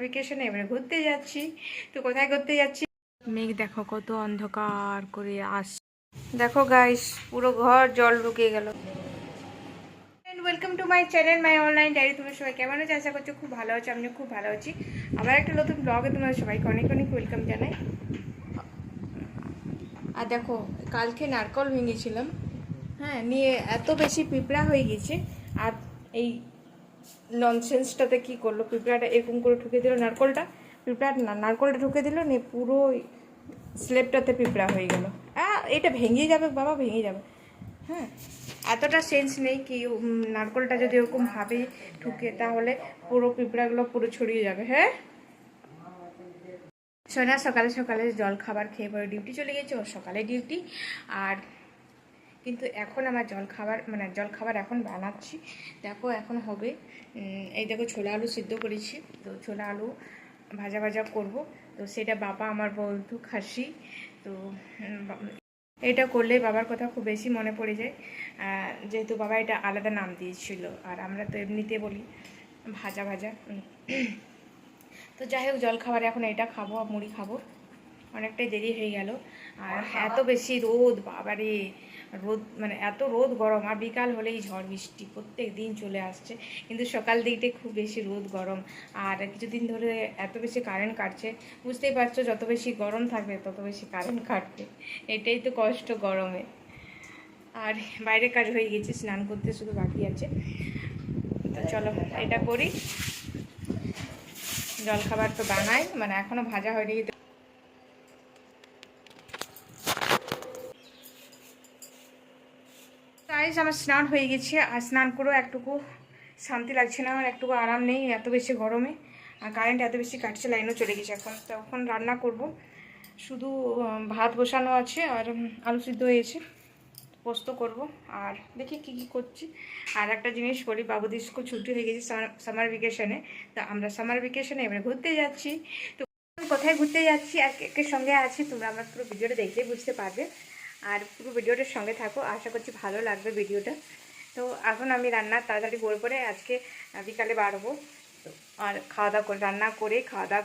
ভ্যাকেশনে এবারে ঘুরতে যাচ্ছি। তো কোথায় ঘুরতে যাচ্ছি? মেঘ দেখো কত অন্ধকার করে আসছে। দেখো গাইস, পুরো ঘর জল ঢুকে গেল। Welcome to my channel my online diary. তোমরা সবাই কেমন আছো? আশা করছো খুব ভালো আছো। আমিও খুব ভালো আছি। আবার একটা নতুন ব্লগে তোমাদের সবাইকে অনেক অনেক ওয়েলকাম জানাই। আর দেখো, কালকে নারকল ভেঙেছিলাম, হ্যাঁ, নিয়ে এত বেশি পিঁপড়া হয়ে গেছে। আর এই ননসেন্সটাতে কি করলো, পিঁপড়াটা এরকম করে ঢুকে দিল নারকলটা, নারকলটা ঢুকে দিল, নিয়ে পুরো স্লেবটাতে পিঁপড়া হয়ে গেল। এটা ভেঙে যাবে বাবা, ভেঙে যাবে। হ্যাঁ, এতটা সেন্স নেই কি নারকলটা যদি ওরকমভাবে ঢুকে তাহলে পুরো পিঁপড়াগুলো পুরো ছড়িয়ে যাবে। হ্যাঁ, সোনা সকালে সকালে জল খাবার খেয়ে পরে ডিউটি চলে গেছে, ওর সকালে ডিউটি। আর কিন্তু এখন আমার জল খাবার এখন বানাচ্ছি। দেখো এখন হবে, এই দেখো ছোলা আলু সিদ্ধ করেছি, তো ছোলা আলু ভাজা ভাজা করব। তো সেটা বাবা আমার বন্ধু খাসি, তো এটা করলে বাবার কথা খুব বেশি মনে পড়ে যায়, যেহেতু বাবা এটা আলাদা নাম দিয়েছিল, আর আমরা তো এমনিতে বলি ভাজা ভাজা। তো যাই হোক, জল খাবারে এখন এটা খাবো, মুড়ি খাবো। অনেকটাই দেরি হয়ে গেল। আর এত বেশি রোদ, বাবারে রোদ, মানে এত রোদ গরম। আর বিকাল হলেই ঝড় বৃষ্টি প্রত্যেক দিন চলে আসছে, কিন্তু সকাল দিকটাই খুব বেশি রোদ গরম। আর কিছুদিন ধরে এত বেশি কারেন্ট কাটছে, বুঝতেই পারছো, যত বেশি গরম থাকবে তত বেশি কারেন্ট কাটবে। এটাই তো কষ্ট গরমে। আর বাইরে কাজ হয়ে গেছে, স্নান করতে শুধু বাকি আছে। তো চলো এটা করি, জলখাবার তো বানাই, মানে এখনও ভাজা হয়নি। গাইস, আমার স্নান হয়ে গেছে, আর স্নান করেও একটুকু শান্তি লাগছে না, আমার একটুকু আরাম নেই এত বেশি গরমে। আর কারেন্ট এত বেশি কাটছে, লাইনও চলে গেছে। এখন রান্না করব, শুধু ভাত বসানো আছে, আর আলু সিদ্ধ হয়েছে, পোস্ত করব। আর দেখি কি কি করছি। আর একটা জিনিস করি, বাবুদের স্কুল ছুটি হয়ে গেছে সামার ভ্যাকেশনে, তো আমরা সামার ভ্যাকেশনে এবারে ঘুরতে যাচ্ছি। তো কোথায় ঘুরতে যাচ্ছি আর কে সঙ্গে আছি, তোমরা আমার পুরো ভিডিওটা দেখলেই বুঝতে পারবে। আর পুরো ভিডিওটার সঙ্গে থাকো, আশা করছি ভালো লাগবে ভিডিওটা। তো এখন আমি রান্না তাড়াতাড়ি করে আজকে বিকালে বাড়বো। তো আর খাওয়া দাওয়া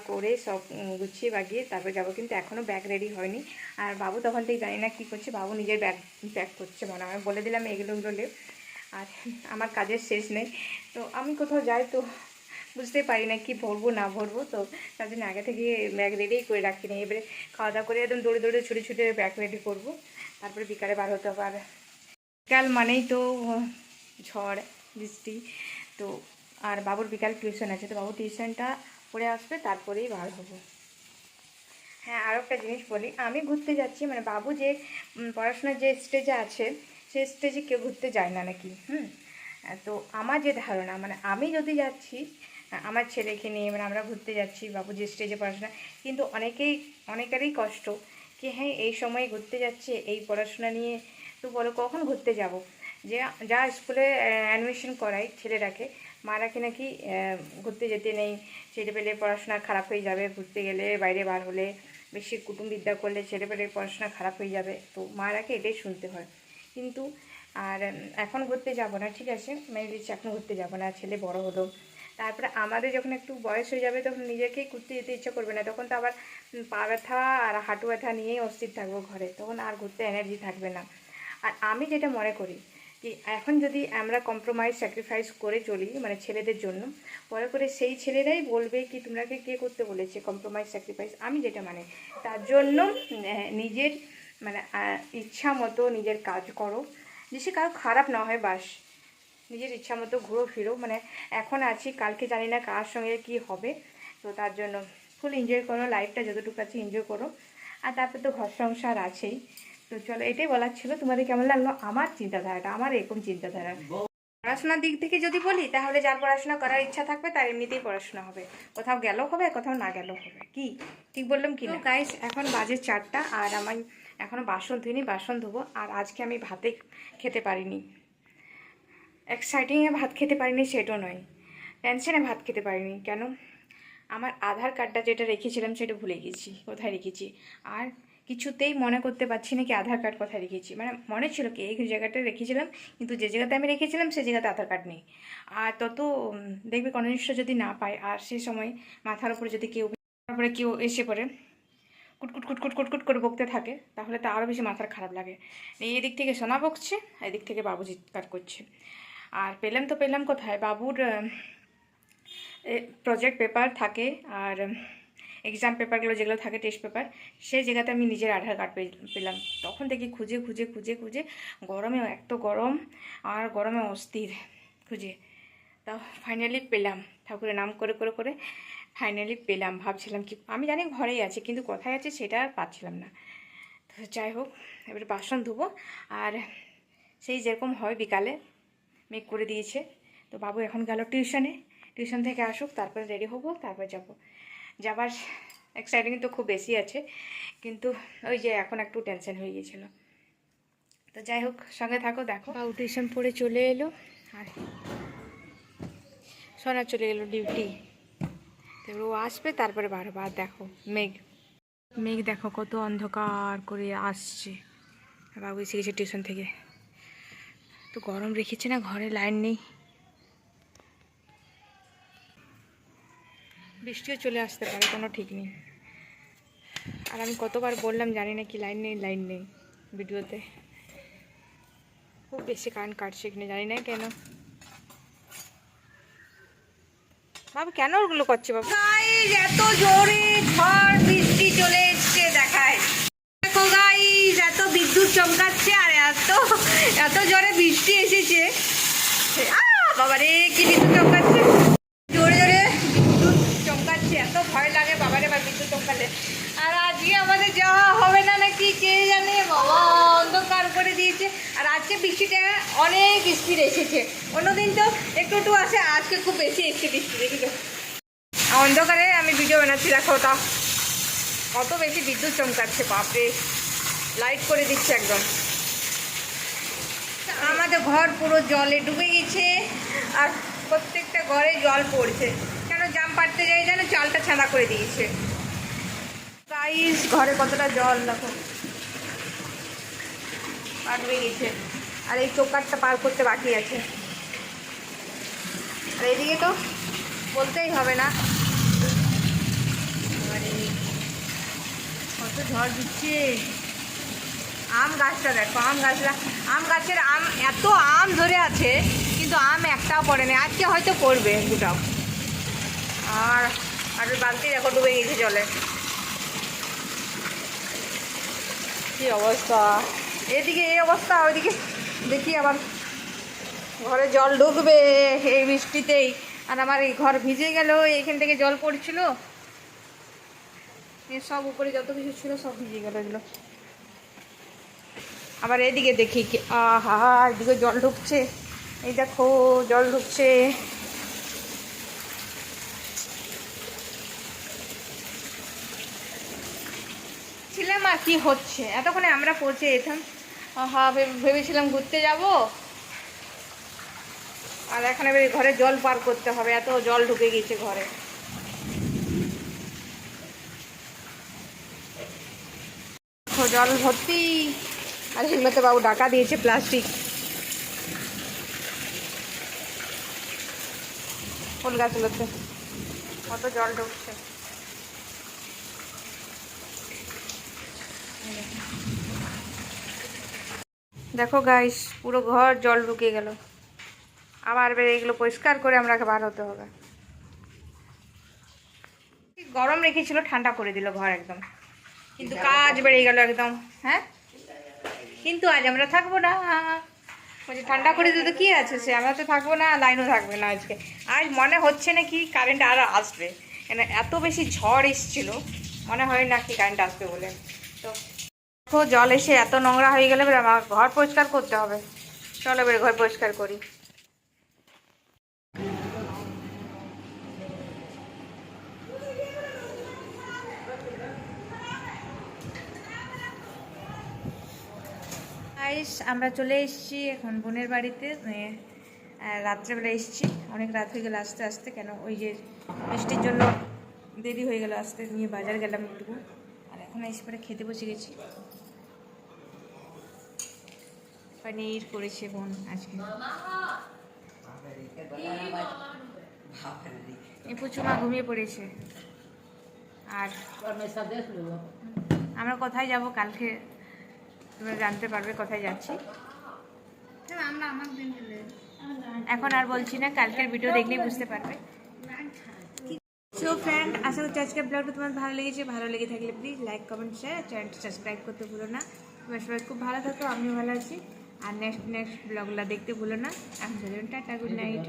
করে সব গুছিয়ে বাগিয়ে তারপরে যাবো। কিন্তু এখনও ব্যাগ রেডি হয়নি। আর বাবু তখন থেকে জানি না কী করছে, বাবু নিজের ব্যাগ প্যাক করছে মনে হয়, বলে দিলাম এগুলো আর আমার কাজের শেষ নেই। তো আমি কোথাও যাই তো বুঝতে পারি না কি ভরবো না ভরবো, তো তার জন্য আগে থেকে ব্যাগ রেডিই করে রাখি নি। এবারে খাওয়া দাওয়া করে একদম দৌড়ে দৌড়ে ছুটে ছুটে ব্যাগ রেডি করবো, তারপরে বিকালে বার হতে হবে। আর বিকাল মানেই তো ঝড় বৃষ্টি। তো আর বাবুর বিকাল টিউশন আছে, তো বাবু টিউশনটা পড়ে আসবে, তারপরেই বার হবো। হ্যাঁ, আরও একটা জিনিস বলি, আমি ঘুরতে যাচ্ছি, মানে বাবু যে পড়াশোনার যে স্টেজে আছে সেই স্টেজে কেউ ঘুরতে যায় না নাকি। তো আমার যে ধারণা, মানে আমি যদি যাচ্ছি আমার ছেলেকে নিয়ে, মানে আমরা ঘুরতে যাচ্ছি, বাবু যে স্টেজে পড়াশোনা, কিন্তু অনেকেরই কষ্ট কি, হ্যাঁ এই সময় ঘুরতে যাচ্ছে এই পড়াশোনা নিয়ে, তো বলো কখন ঘুরতে যাব। যে যা স্কুলে অ্যাডমিশন করায় ছেলেরাকে, মারাকে নাকি ঘুরতে যেতে নেই, ছেলেপেলে পড়াশোনা খারাপ হয়ে যাবে, ঘুরতে গেলে বাইরে বার হলে বেশি কুটুমবিদ্যা করলে ছেলেপেলের পড়াশোনা খারাপ হয়ে যাবে, তো মারাকে এটাই শুনতে হয়। কিন্তু আর এখন ঘুরতে যাব না, ঠিক আছে মেনে দিচ্ছি, এখন ঘুরতে যাব না, ছেলে বড় হলো, তারপরে আমাদের যখন একটু বয়স হয়ে যাবে তখন নিজেকেই ঘুরতে যেতে ইচ্ছা করবে না, তখন তো আবার পা ব্যথা আর হাঁটু ব্যথা নিয়েই অস্থির থাকবো ঘরে, তখন আর ঘুরতে এনার্জি থাকবে না। আর আমি যেটা মনে করি কি, এখন যদি আমরা কম্প্রোমাইজ স্যাক্রিফাইস করে চলি, মানে ছেলেদের জন্য, পরে করে সেই ছেলেরাই বলবে কি তোমরাকে কে করতে বলেছে কম্প্রোমাইজ স্যাক্রিফাইস। আমি যেটা মানে, তার জন্য নিজের মানে ইচ্ছা মতো নিজের কাজ করো, যে কারো খারাপ না হয়, বাস নিজের ইচ্ছা মতো ঘুরো ফিরো, মানে এখন আছি কালকে জানি না কার সঙ্গে কি হবে, তো তার জন্য ফুল এনজয় করো, লাইফটা যতটুকু আছে এনজয় করো। আর তারপর তো ঘর সংসার আছেই। তো চলো, এটাই বলার ছিল। তোমাদের কেমন লাগলো আমার চিন্তাধারাটা, আমার এরকম চিন্তাধারা। পড়াশোনার দিক থেকে যদি বলি, তাহলে যার পড়াশোনা করার ইচ্ছা থাকবে তার এমনিতেই পড়াশোনা হবে, কোথাও গেলেও হবে কোথাও না গেলেও হবে। কি ঠিক বললাম কি না গাইস? এখন বাজে 4টা, আর আমার এখনও বাসন ধুইনি, বাসন ধোবো। আর আজকে আমি ভাতে খেতে পারিনি, এক্সাইটিংয়ে ভাত খেতে পারিনি সেটাও নয়, টেনশনে ভাত খেতে পারিনি। কেন? আমার আধার কার্ডটা যেটা রেখেছিলাম সেটা ভুলে গেছি, কোথায় রেখেছি। আর কিছুতেই মনে করতে পারছি না কি আধার কার্ড কোথায় রেখেছি। মানে মনে ছিল কি এই জায়গাটা রেখেছিলাম, কিন্তু যে জায়গাতে আমি রেখেছিলাম সেই জায়গাতে আধার কার্ড নেই। আর তত দেখবে কোনো জিনিসটা যদি না পায়, আর সেই সময় মাথার উপরে যদি কেউ এসে পড়ে কুটকুট কুটকুট কুটকুট করে বকতে থাকে, তাহলে তো আরও বেশি মাথার খারাপ লাগে। এই দিক থেকে সোনা বকছে, এদিক থেকে বাবু চিৎকার করছে। আর পেলাম তো পেলাম কোথায়, বাবুর প্রজেক্ট পেপার থাকে আর এক্সাম পেপারগুলো যেগুলো থাকে টেস্ট পেপার, সেই জায়গাতে আমি নিজের আধার কার্ড পেলাম। তখন থেকে খুঁজে খুঁজে খুঁজে খুঁজে, গরমে এত গরম আর গরমে অস্থির খুঁজে, তাও ফাইনালি পেলাম। ঠাকুরের নাম করে করে করে ফাইনালি পেলাম। ভাবছিলাম কি আমি জানি ঘরেই আছে, কিন্তু কোথায় আছে সেটা আর পাচ্ছিলাম না। তো যাই হোক, এবারে বাসন ধুবো। আর সেই যেরকম হয় বিকালে মেঘ করে দিয়েছে। তো বাবু এখন গেল টিউশনে, টিউশন থেকে আসুক, তারপরে রেডি হবো, তারপরে যাবার এক্সাইটিং তো খুব বেশি আছে, কিন্তু ওই যে এখন একটু টেনশন হয়ে গিয়েছিল। তো যাই হোক, সঙ্গে থাকো, দেখো। বাবু টিউশন পড়ে চলে এলো, আর সোনা চলে গেলো ডিউটি। তো ও আসবে, তারপরে বারবার দেখো মেঘ দেখো কত অন্ধকার করে আসছে। বাবু এসে গেছে টিউশন থেকে। তো গরম রেখেছে না, ঘরে লাইন নেই, বৃষ্টিও চলে আসতে পারে, কোনো ঠিক নেই। আর আমি কতবার বললাম জানি না কি লাইন নেই ভিডিওতে। খুব বেশি কারেন্ট কাটছে কিনা জানি না কেন। বাবু কেন ওগুলো করছে? বাবু গাইস, এত জোরে ঝড় বৃষ্টি চলে এসছে, দেখায় দেখো গাইস, এত বিদ্যুৎ চমকাচ্ছে আর এত জোরে বৃষ্টি এসেছে। বাবারে কি বিদ্যুৎ চমকাচ্ছে, জোরে জোরে বিদ্যুৎ চমকাচ্ছে, এত ভয় লাগে বাবারে বা বিদ্যুৎ চমকালে। আর আজকে আমাদের যাওয়া হবে না নাকি কে জানে, বাবা অন্ধকার করে দিয়েছে। আর আজকে বৃষ্টিটা অনেক স্পিড এসেছে, অন্যদিন তো একটু আসে, আজকে খুব বেশি এসছে বৃষ্টি। দেখি তো অন্ধকারে আমি ভিডিও বানাচ্ছি, দেখো তা কত বেশি বিদ্যুৎ চমকাচ্ছে, বাপরে লাইট করে দিচ্ছে একদম। আমাদের ঘর পুরো জলে ডুবে গেছে, আর প্রত্যেকটা ঘরে জল পড়ছে। কেন জাম পাড়তে যাই যেন চালটা ছাঁদা করে দিয়েছে। গাইস, ঘরে কতটা জল দেখো, পার হয়ে গেছে। আর এই চোকারটা পার করতে বাকি আছে। আর এইদিকে তো বলতেই হবে না, কত ঝড় দিচ্ছে। আম গাছটা দেখো, আম গাছের আম, এত আম ধরে আছে, কিন্তু আম একটাও পড়েনি। আজকে হয়তো পড়বে দুটাও। আর বালতি দেখো ডুবে গেছে জলে, কি অবস্থা। এদিকে এই অবস্থা, ওইদিকে দেখি আবার ঘরে জল ঢুকবে এই বৃষ্টিতেই। আর আমার এই ঘর ভিজে গেল, এইখান থেকে জল পড়ছিল, সব উপরে যত কিছু ছিল সব ভিজে গেল এগুলো। আবার এদিকে দেখি কি, আহা এদিকে জল ঢুকছে, এই দেখো জল ঢুকছে। ছিলাম আর কি হচ্ছে, এতক্ষণে আমরা পৌঁছে যেতাম। ভেবেছিলাম ঘুরতে যাব, আর এখানে ঘরে জল পার করতে হবে, এত জল ঢুকে গেছে ঘরে। জল ভর্তি। আর সেগুলোতে বাবু ঢাকা দিয়েছে প্লাস্টিক, ফুল গাছগুলোতে কত জল ঢুকছে। দেখো গাইস, পুরো ঘর জল ঢুকে গেল। আবার এগুলো পরিষ্কার করে আমাকে বার হতে হবে। গরম রেখেছিল, ঠান্ডা করে দিল ঘর একদম, কিন্তু কাজ বেড়ে গেল একদম। হ্যাঁ, কিন্তু আজ আমরা থাকবো না। বলছি ঠান্ডা করে দিতে কি আছে, সে আমরা তো থাকবো না, লাইনও থাকবে না আজকে। আজ মনে হচ্ছে না কি কারেন্ট আর আসবে, কেন এত বেশি ঝড় এসেছিল, মনে হয় না কি কারেন্ট আসবে বলে। তো দেখো জল এসে এত নোংরা হয়ে গেলে এবার আমার ঘর পরিষ্কার করতে হবে। চলো এবার ঘর পরিষ্কার করি। আমরা চলে এসেছি এখন বোনের বাড়িতে। রাত্রেবেলা এসেছি, অনেক রাত হয়ে গেল আস্তে আস্তে, কেন ওই যে বৃষ্টির জন্য দেরি হয়ে গেল আসতে, নিয়ে বাজার গেলাম একটু। আর এখন এখন এসে পরে খেতে বসে গেছি। পনির করেছে বোন আজকে। এই পুচুমা ঘুমিয়ে পড়েছে। আর আমরা কোথায় যাব কালকে তোমরা জানতে পারবে কোথায় যাচ্ছি। এখন আর বলছি না, কালকের ভিডিও দেখলেই বুঝতে পারবে। সো ফ্রেন্ড, আশা করছি আজকের ব্লগটা তোমার ভালো লেগেছে। ভালো লেগে থাকলে প্লিজ লাইক, কমেন্ট, শেয়ার, চ্যানেলটা সাবস্ক্রাইব করতে ভুলো না। তোমরা সবাই খুব ভালো থাকো, আমিও ভালো আছি। আর নেক্সট ব্লগগুলো দেখতে ভুলো না। এখন টাটা, গুড নাইট।